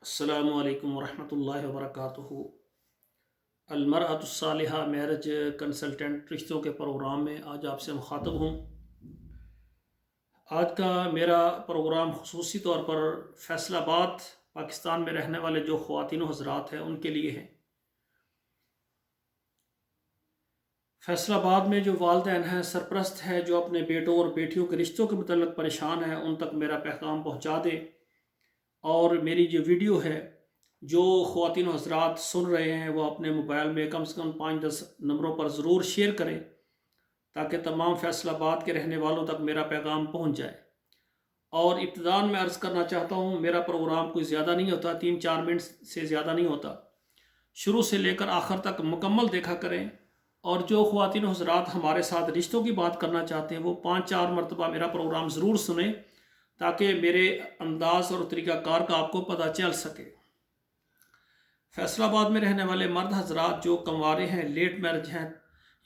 السلام علیکم ورحمۃ اللہ وبرکاتہ۔ المرأۃ الصالحہ میرج کنسلٹنٹ رشتوں کے پروگرام میں آج آپ سے مخاطب ہوں۔ آج کا میرا پروگرام خصوصی طور پر فیصل آباد پاکستان میں رہنے والے جو خواتین و حضرات ہیں ان کے لیے ہے۔ فیصل آباد میں جو والدین ہیں، سرپرست ہیں، جو اپنے بیٹوں اور بیٹیوں کے رشتوں کے متعلق پریشان ہیں، ان تک میرا پیغام پہنچا دیں۔ اور میری جو ویڈیو ہے، جو خواتین و حضرات سن رہے ہیں، وہ اپنے موبائل میں کم سے کم 5-10 نمبروں پر ضرور شیئر کریں تاکہ تمام فیصل آباد کے رہنے والوں تک میرا پیغام پہنچ جائے۔ اور ابتداءً میں عرض کرنا چاہتا ہوں، میرا پروگرام کوئی زیادہ نہیں ہوتا، 3-4 منٹ سے زیادہ نہیں ہوتا۔ شروع سے لے کر آخر تک مکمل دیکھا کریں، اور جو خواتین و حضرات ہمارے ساتھ رشتوں کی بات کرنا چاہتے ہیں وہ 5-4 مرتبہ میرا پروگرام ضرور سنیں تاکہ میرے انداز اور طریقہ کار کا آپ کو پتہ چل سکے۔ فیصل آباد میں رہنے والے مرد حضرات جو کنوارے ہیں، لیٹ میرج ہیں،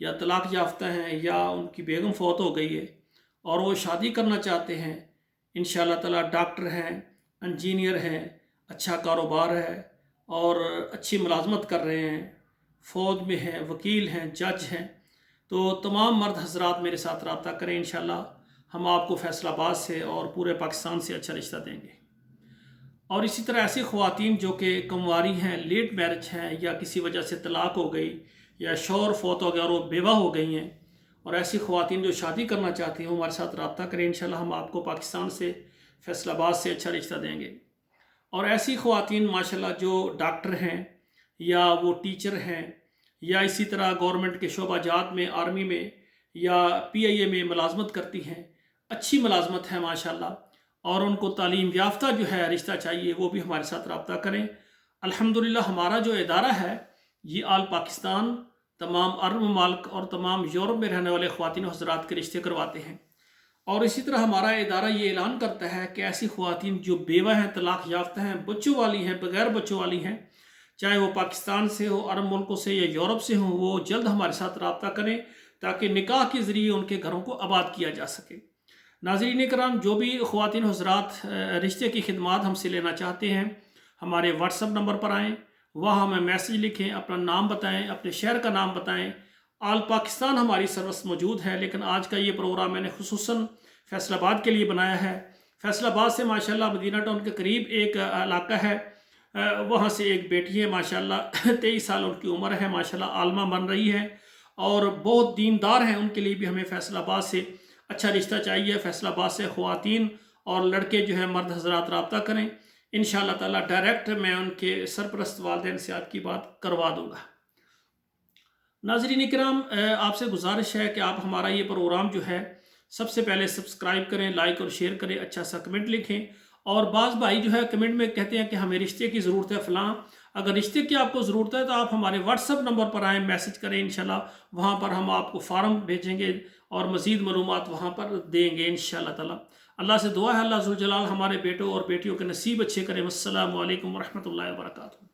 یا طلاق یافتہ ہیں، یا ان کی بیگم فوت ہو گئی ہے اور وہ شادی کرنا چاہتے ہیں، انشاءاللہ تعالیٰ ڈاکٹر ہیں، انجینئر ہیں، اچھا کاروبار ہے اور اچھی ملازمت کر رہے ہیں، فوج میں ہیں، وکیل ہیں، جج ہیں، تو تمام مرد حضرات میرے ساتھ رابطہ کریں۔ انشاءاللہ ہم آپ کو فیصل آباد سے اور پورے پاکستان سے اچھا رشتہ دیں گے۔ اور اسی طرح ایسی خواتین جو کہ کنواری ہیں، لیٹ میرج ہیں، یا کسی وجہ سے طلاق ہو گئی یا شوہر فوت ہو گیا اور وہ بیوہ ہو گئی ہیں، اور ایسی خواتین جو شادی کرنا چاہتی ہیں، ہمارے ساتھ رابطہ کریں۔ انشاءاللہ ہم آپ کو پاکستان سے، فیصل آباد سے اچھا رشتہ دیں گے۔ اور ایسی خواتین ماشاءاللہ جو ڈاکٹر ہیں، یا وہ ٹیچر ہیں، یا اسی طرح گورنمنٹ کے شعبہ جات میں، آرمی میں یا PIA میں ملازمت کرتی ہیں، اچھی ملازمت ہے ماشاءاللہ، اور ان کو تعلیم یافتہ جو ہے رشتہ چاہیے، وہ بھی ہمارے ساتھ رابطہ کریں۔ الحمدللہ ہمارا جو ادارہ ہے یہ آل پاکستان، تمام عرب ممالک اور تمام یورپ میں رہنے والے خواتین و حضرات کے رشتے کرواتے ہیں۔ اور اسی طرح ہمارا ادارہ یہ اعلان کرتا ہے کہ ایسی خواتین جو بیوہ ہیں، طلاق یافتہ ہیں، بچوں والی ہیں، بغیر بچوں والی ہیں، چاہے وہ پاکستان سے ہو، عرب ملکوں سے یا یورپ سے ہوں، وہ جلد ہمارے ساتھ رابطہ کریں تاکہ نکاح کے ذریعے ان کے گھروں کو آباد کیا جا سکے۔ ناظرین کرام، جو بھی خواتین حضرات رشتے کی خدمات ہم سے لینا چاہتے ہیں، ہمارے واٹس ایپ نمبر پر آئیں، وہاں ہمیں میسج لکھیں، اپنا نام بتائیں، اپنے شہر کا نام بتائیں۔ آل پاکستان ہماری سروس موجود ہے، لیکن آج کا یہ پروگرام میں نے خصوصاً فیصل آباد کے لیے بنایا ہے۔ فیصل آباد سے ماشاءاللہ مدینہ ٹاؤن کے قریب ایک علاقہ ہے، وہاں سے ایک بیٹی ہے ماشاءاللہ، 23 سال ان کی عمر ہے، ماشاءاللہ عالمہ بن رہی ہے اور بہت دیندار ہیں۔ ان کے لیے بھی ہمیں فیصل آباد سے اچھا رشتہ چاہیے۔ فیصل آباد سے خواتین اور لڑکے جو ہیں، مرد حضرات رابطہ کریں، انشاءاللہ تعالیٰ ڈائریکٹ میں ان کے سرپرست والدین سے آپ کی بات کروا دوں گا۔ ناظرین کرام، آپ سے گزارش ہے کہ آپ ہمارا یہ پروگرام جو ہے سب سے پہلے سبسکرائب کریں، لائک اور شیئر کریں، اچھا سا کمنٹ لکھیں۔ اور بعض بھائی جو ہے کمنٹ میں کہتے ہیں کہ ہمیں رشتے کی ضرورت ہے فلاں۔ اگر رشتے کی آپ کو ضرورت ہے تو آپ ہمارے واٹس ایپ نمبر پر آئیں، میسج کریں، انشاءاللہ وہاں پر ہم آپ کو فارم بھیجیں گے اور مزید معلومات وہاں پر دیں گے انشاءاللہ تعالی۔ اللہ سے دعا ہے اللہ ذوالجلال ہمارے بیٹوں اور بیٹیوں کے نصیب اچھے کریں۔ والسلام علیکم ورحمۃ اللہ وبرکاتہ۔